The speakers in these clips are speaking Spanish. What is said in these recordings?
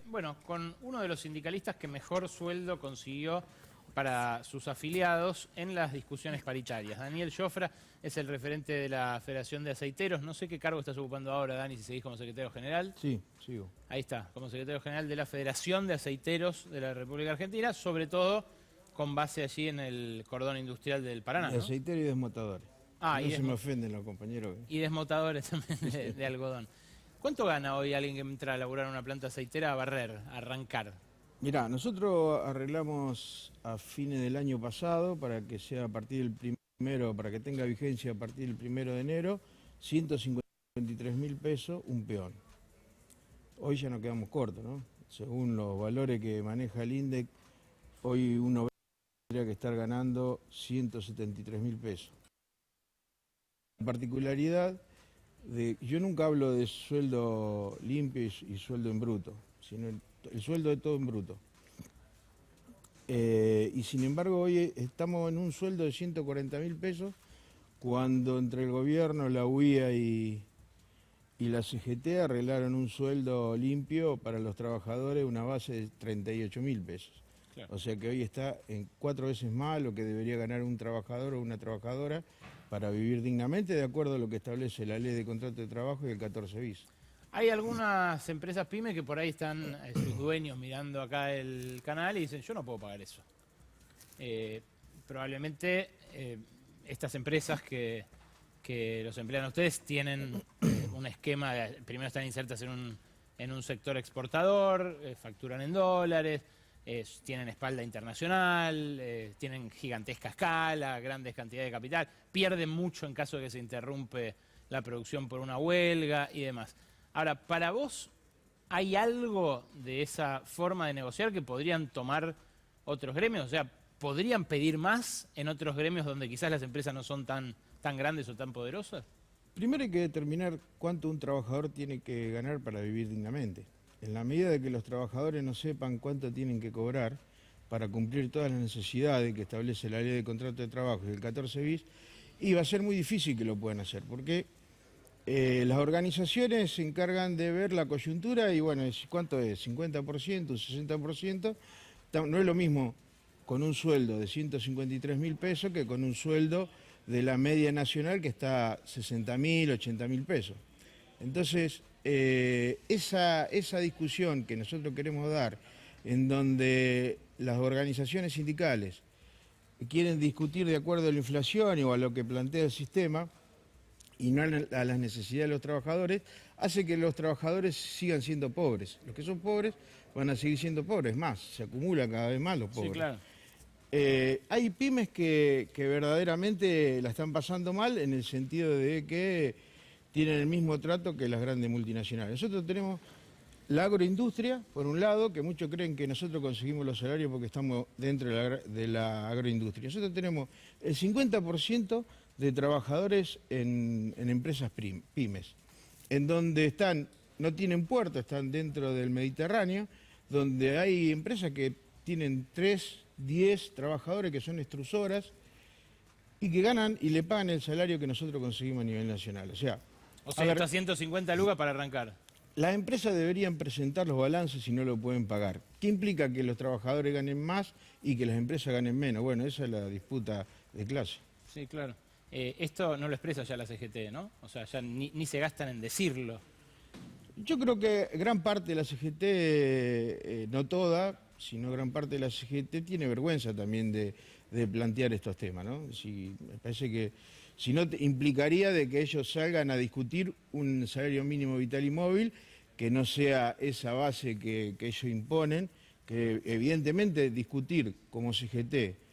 Bueno, con uno de los sindicalistas que mejor sueldo consiguió para sus afiliados en las discusiones paritarias. Daniel Jofra es el referente de la Federación de Aceiteros. No sé qué cargo estás ocupando ahora, Dani, si seguís como secretario general. Sí, sigo. Ahí está, como secretario general de la Federación de Aceiteros de la República Argentina, sobre todo con base allí en el cordón industrial del Paraná, De ¿no? aceiteros y desmotadores. Ah, No se me ofenden los compañeros. y desmotadores también de algodón. ¿Cuánto gana hoy alguien que entra a laburar en una planta aceitera a barrer, a arrancar? Mirá, nosotros arreglamos a fines del año pasado para que sea a partir del primero, para que tenga vigencia a partir del 1 de enero, 153.000 pesos un peón. Hoy ya nos quedamos cortos, ¿no? Según los valores que maneja el INDEC, hoy uno tendría que estar ganando 173.000 pesos. La particularidad yo nunca hablo de sueldo limpio y sueldo en bruto, sino el sueldo de todo en bruto. Y sin embargo hoy estamos en un sueldo de 140.000 pesos cuando entre el gobierno, la UIA y la CGT arreglaron un sueldo limpio para los trabajadores, una base de 38.000 pesos. Claro. O sea que hoy está en 4 veces más lo que debería ganar un trabajador o una trabajadora para vivir dignamente, de acuerdo a lo que establece la Ley de Contrato de Trabajo y el 14 bis. Hay algunas empresas pymes que por ahí están sus dueños mirando acá el canal y dicen, yo no puedo pagar eso. Probablemente estas empresas que los emplean a ustedes tienen un esquema, primero están insertas en un sector exportador, facturan en dólares, tienen espalda internacional, tienen gigantesca escala, grandes cantidades de capital, pierden mucho en caso de que se interrumpe la producción por una huelga y demás. Ahora, para vos, ¿hay algo de esa forma de negociar que podrían tomar otros gremios? O sea, ¿podrían pedir más en otros gremios donde quizás las empresas no son tan grandes o tan poderosas? Primero hay que determinar cuánto un trabajador tiene que ganar para vivir dignamente. En la medida de que los trabajadores no sepan cuánto tienen que cobrar para cumplir todas las necesidades que establece la Ley de Contrato de Trabajo y el 14 bis, y va a ser muy difícil que lo puedan hacer, porque las organizaciones se encargan de ver la coyuntura y bueno, ¿cuánto es? ¿50%, un 60%? No es lo mismo con un sueldo de 153.000 pesos que con un sueldo de la media nacional que está a 60.000, 80.000 pesos. Entonces, esa discusión que nosotros queremos dar, en donde las organizaciones sindicales quieren discutir de acuerdo a la inflación o a lo que plantea el sistema, y no a las necesidades de los trabajadores, hace que los trabajadores sigan siendo pobres. Los que son pobres van a seguir siendo pobres, más, se acumulan cada vez más los pobres. Sí, claro. Hay pymes que verdaderamente la están pasando mal en el sentido de que tienen el mismo trato que las grandes multinacionales. Nosotros tenemos la agroindustria, por un lado, que muchos creen que nosotros conseguimos los salarios porque estamos dentro de la agroindustria. Nosotros tenemos el 50% de trabajadores en empresas pymes, en donde no tienen puerto, están dentro del Mediterráneo, donde hay empresas que tienen 3, 10 trabajadores que son extrusoras y que ganan y le pagan el salario que nosotros conseguimos a nivel nacional. O sea, está 150 lucas para arrancar. Las empresas deberían presentar los balances si no lo pueden pagar. ¿Qué implica que los trabajadores ganen más y que las empresas ganen menos? Bueno, esa es la disputa de clase. Sí, claro. Esto no lo expresa ya la CGT, ¿no? O sea, ya ni se gastan en decirlo. Yo creo que gran parte de la CGT, no toda, sino gran parte de la CGT tiene vergüenza también de plantear estos temas, ¿no? Me parece que si no implicaría de que ellos salgan a discutir un salario mínimo vital y móvil que no sea esa base que ellos imponen, que evidentemente discutir como CGT,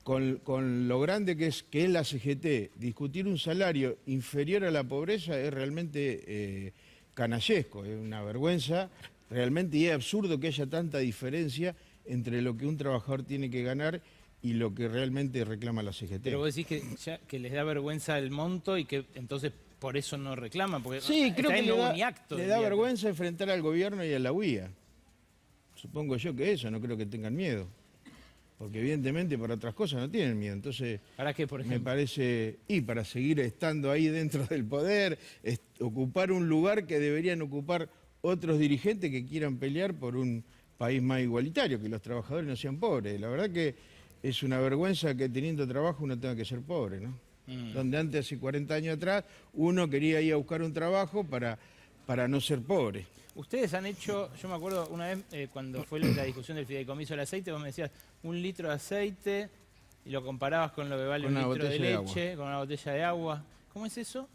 con lo grande que es la CGT, discutir un salario inferior a la pobreza es realmente canallesco, es una vergüenza realmente, y es absurdo que haya tanta diferencia entre lo que un trabajador tiene que ganar y lo que realmente reclama la CGT. Pero vos decís que les da vergüenza el monto y que entonces por eso no reclaman, porque sí, creo que le da vergüenza vergüenza enfrentar al gobierno y a la UIA. Supongo yo que eso, no creo que tengan miedo. Porque evidentemente para otras cosas no tienen miedo. Entonces, ¿para qué, por ejemplo? Me parece, y para seguir estando ahí dentro del poder, ocupar un lugar que deberían ocupar otros dirigentes que quieran pelear por un país más igualitario, que los trabajadores no sean pobres. La verdad que es una vergüenza que teniendo trabajo uno tenga que ser pobre, ¿no? Donde antes, hace 40 años atrás, uno quería ir a buscar un trabajo para no ser pobre. Ustedes han hecho, yo me acuerdo una vez cuando fue la discusión del fideicomiso del aceite, vos me decías 1 litro de aceite y lo comparabas con lo que vale Con 1 una litro de botella de leche, con una botella de agua. ¿Cómo es eso?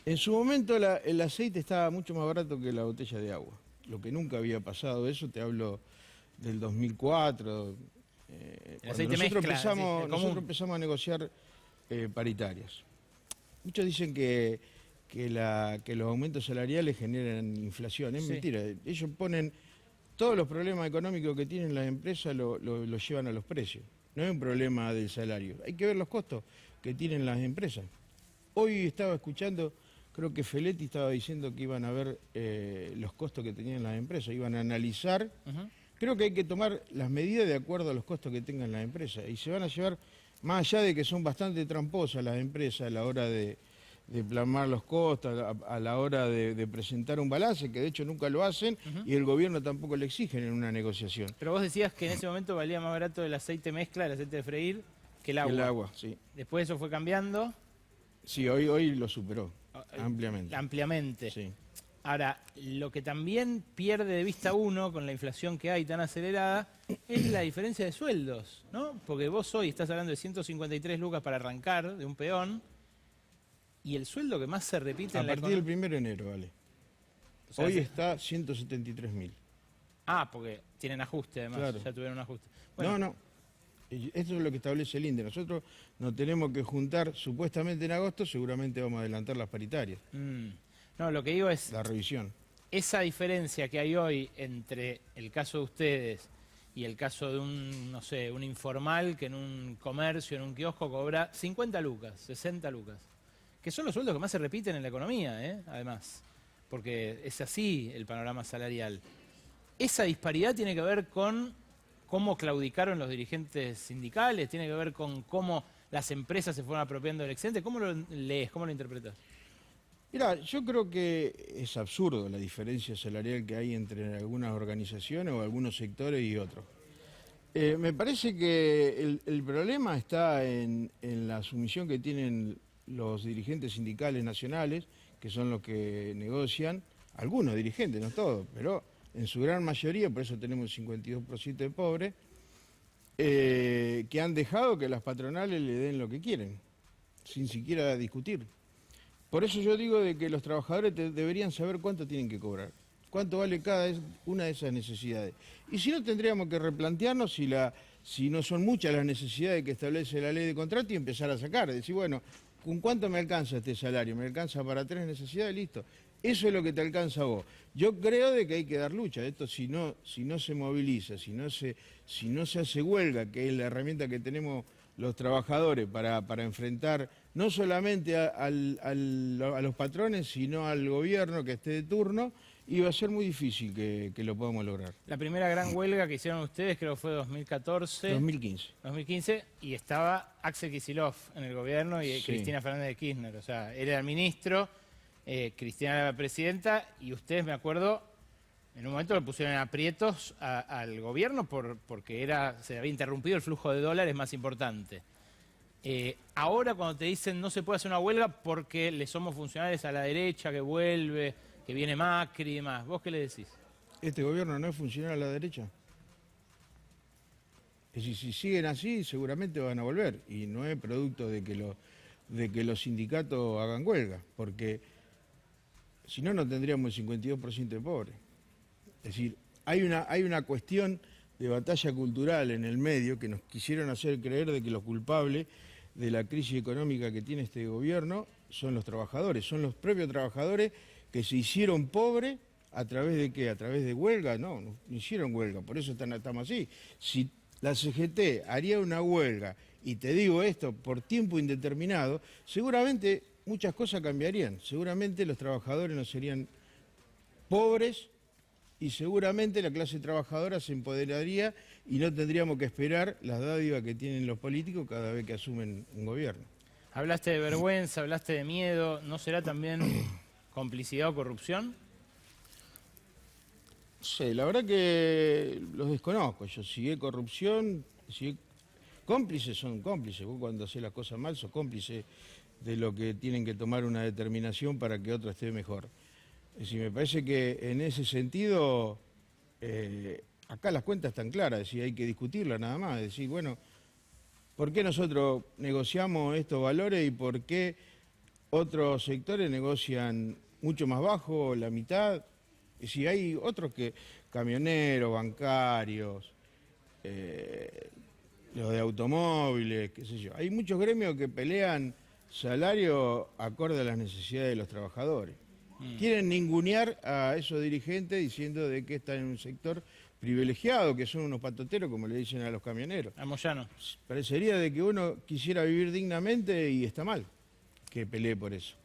En su momento el aceite estaba mucho más barato que la botella de agua. Lo que nunca había pasado, eso te hablo del 2004. El aceite nosotros mezcla, empezamos, el común. nosotros empezamos a negociar paritarias. Muchos dicen que los aumentos salariales generan inflación. Es Sí. mentira. Ellos ponen todos los problemas económicos que tienen las empresas, lo llevan a los precios. No es un problema del salario. Hay que ver los costos que tienen las empresas. Hoy estaba escuchando, creo que Feletti estaba diciendo que iban a ver los costos que tenían las empresas, iban a analizar. Creo que hay que tomar las medidas de acuerdo a los costos que tengan las empresas. Y se van a llevar, más allá de que son bastante tramposas las empresas a la hora de plasmar los costos, a la hora de presentar un balance, que de hecho nunca lo hacen, y el gobierno tampoco le exigen en una negociación. Pero vos decías que en ese momento valía más barato el aceite mezcla, el aceite de freír, que el agua. El agua, sí. Después eso fue cambiando. Sí, hoy lo superó ampliamente. Ampliamente. Sí. Ahora, lo que también pierde de vista uno con la inflación que hay tan acelerada es la diferencia de sueldos, ¿no? Porque vos hoy estás hablando de 153 lucas para arrancar de un peón y el sueldo que más se repite A en la partir del 1 de enero, vale. O sea, Hoy está 173.000. porque tienen ajuste además, Claro. ya tuvieron un ajuste. No. Esto es lo que establece el INDE. Nosotros nos tenemos que juntar supuestamente en agosto, seguramente vamos a adelantar las paritarias, No, lo que digo es, la revisión. esa diferencia que hay hoy entre el caso de ustedes y el caso de un, no sé, un informal que en un comercio, en un kiosco cobra 50 lucas, 60 lucas, que son los sueldos que más se repiten en la economía, además, porque es así el panorama salarial. Esa disparidad tiene que ver con cómo claudicaron los dirigentes sindicales, tiene que ver con cómo las empresas se fueron apropiando del excedente. ¿Cómo lo lees? ¿Cómo lo interpretas? Mira, yo creo que es absurdo la diferencia salarial que hay entre algunas organizaciones o algunos sectores y otros. Me parece que el problema está en la sumisión que tienen los dirigentes sindicales nacionales, que son los que negocian, algunos dirigentes, no todos, pero en su gran mayoría, por eso tenemos un 52% de pobres, que han dejado que las patronales le den lo que quieren, sin siquiera discutir. Por eso yo digo de que los trabajadores deberían saber cuánto tienen que cobrar, cuánto vale cada una de esas necesidades. Y si no, tendríamos que replantearnos si no son muchas las necesidades que establece la ley de contrato y empezar a sacar, decir, bueno, ¿con cuánto me alcanza este salario? ¿Me alcanza para 3 necesidades? Listo. Eso es lo que te alcanza a vos. Yo creo de que hay que dar lucha. Esto si no se moviliza, si no se hace huelga, que es la herramienta que tenemos los trabajadores para enfrentar no solamente a los patrones, sino al gobierno que esté de turno, y va a ser muy difícil que lo podamos lograr. La primera gran huelga que hicieron ustedes creo que fue 2014. 2015. Y estaba Axel Kicillof en el gobierno y Sí. Cristina Fernández de Kirchner. O sea, él era el ministro, Cristina era la presidenta y ustedes, me acuerdo, en un momento le pusieron en aprietos al gobierno porque se había interrumpido el flujo de dólares más importante. Ahora cuando te dicen no se puede hacer una huelga porque le somos funcionales a la derecha, que vuelve, que viene Macri y demás, ¿vos qué le decís? ¿Este gobierno no es funcional a la derecha? Es decir, si siguen así, seguramente van a volver. Y no es producto de que los sindicatos hagan huelga, porque si no, no tendríamos el 52% de pobres. Es decir, hay una cuestión de batalla cultural en el medio que nos quisieron hacer creer de que los culpables de la crisis económica que tiene este gobierno son los trabajadores, son los propios trabajadores que se hicieron pobres a través de ¿qué? A través de huelga. No hicieron huelga, por eso estamos así. Si la CGT haría una huelga, y te digo esto por tiempo indeterminado, seguramente muchas cosas cambiarían, seguramente los trabajadores no serían pobres y seguramente la clase trabajadora se empoderaría y no tendríamos que esperar las dádivas que tienen los políticos cada vez que asumen un gobierno. Hablaste de vergüenza, hablaste de miedo, ¿no será también complicidad o corrupción? Sí, la verdad que los desconozco. Yo si hay corrupción, si hay cómplices son cómplices. Vos cuando haces las cosas mal sos cómplice de lo que tienen que tomar una determinación para que otro esté mejor. Es decir, me parece que en ese sentido, acá las cuentas están claras, es decir, hay que discutirlas nada más. Es decir, bueno, ¿por qué nosotros negociamos estos valores y por qué otros sectores negocian mucho más bajo, la mitad? Es decir, hay otros que, camioneros, bancarios, los de automóviles, qué sé yo. Hay muchos gremios que pelean salario acorde a las necesidades de los trabajadores. Quieren ningunear a esos dirigentes diciendo de que están en un sector privilegiado, que son unos patoteros, como le dicen a los camioneros. A Moyano. Parecería de que uno quisiera vivir dignamente y está mal que pelee por eso.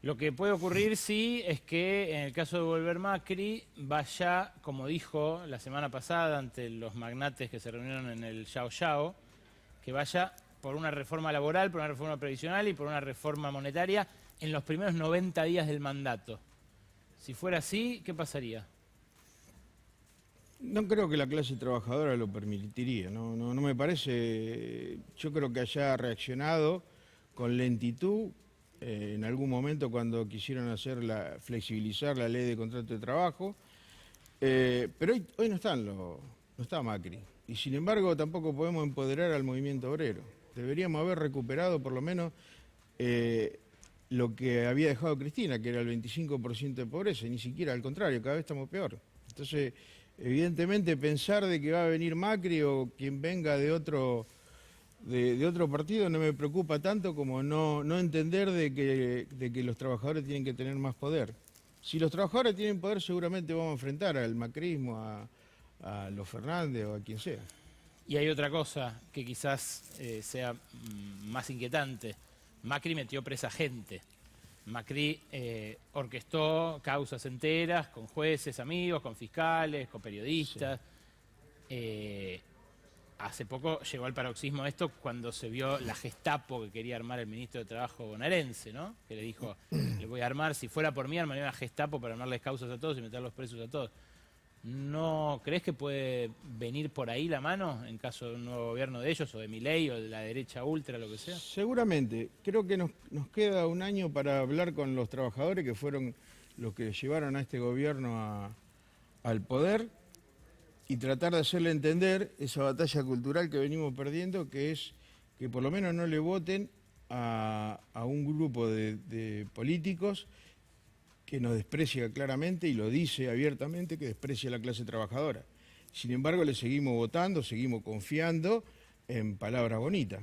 Lo que puede ocurrir, sí, es que en el caso de volver Macri, vaya, como dijo la semana pasada ante los magnates que se reunieron en el Yao Yao, que vaya por una reforma laboral, por una reforma previsional y por una reforma monetaria en los primeros 90 días del mandato. Si fuera así, ¿qué pasaría? No creo que la clase trabajadora lo permitiría, no me parece. Yo creo que haya reaccionado con lentitud en algún momento cuando quisieron flexibilizar la ley de contrato de trabajo, pero hoy no está Macri. Y sin embargo tampoco podemos empoderar al movimiento obrero. Deberíamos haber recuperado por lo menos lo que había dejado Cristina, que era el 25% de pobreza, y ni siquiera al contrario, cada vez estamos peor. Entonces, evidentemente pensar de que va a venir Macri o quien venga de otro partido no me preocupa tanto como no entender de que los trabajadores tienen que tener más poder. Si los trabajadores tienen poder, seguramente vamos a enfrentar al macrismo, a los Fernández o a quien sea. Y hay otra cosa que quizás sea más inquietante. Macri metió presa gente. Macri orquestó causas enteras con jueces amigos, con fiscales, con periodistas. Sí. Hace poco llegó al paroxismo esto cuando se vio la Gestapo que quería armar el ministro de Trabajo bonaerense, ¿no? Que le dijo, le voy a armar, si fuera por mí, armaría una Gestapo para armarles causas a todos y meterlos presos a todos. ¿No crees que puede venir por ahí la mano en caso de un nuevo gobierno de ellos, o de Milei, o de la derecha ultra, lo que sea? Seguramente. Creo que nos queda un año para hablar con los trabajadores que fueron los que llevaron a este gobierno al poder y tratar de hacerle entender esa batalla cultural que venimos perdiendo, que es que por lo menos no le voten a un grupo de políticos que nos desprecia claramente y lo dice abiertamente, que desprecia a la clase trabajadora. Sin embargo, le seguimos votando, seguimos confiando en palabras bonitas.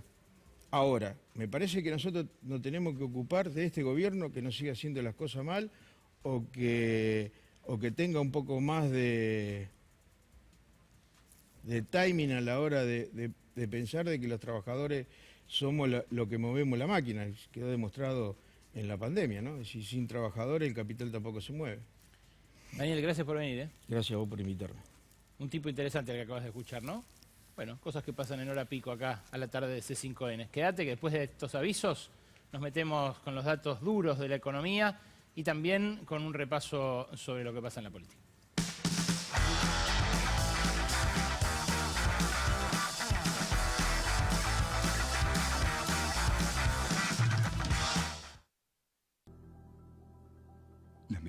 Ahora, me parece que nosotros nos tenemos que ocupar de este gobierno que no siga haciendo las cosas mal o que tenga un poco más de timing a la hora de pensar de que los trabajadores somos lo que movemos la máquina. Quedó demostrado en la pandemia, ¿no? Si sin trabajadores el capital tampoco se mueve. Daniel, gracias por venir, ¿eh? Gracias a vos por invitarme. Un tipo interesante el que acabas de escuchar, ¿no? Bueno, cosas que pasan en hora pico acá a la tarde de C5N. Quédate que después de estos avisos nos metemos con los datos duros de la economía y también con un repaso sobre lo que pasa en la política.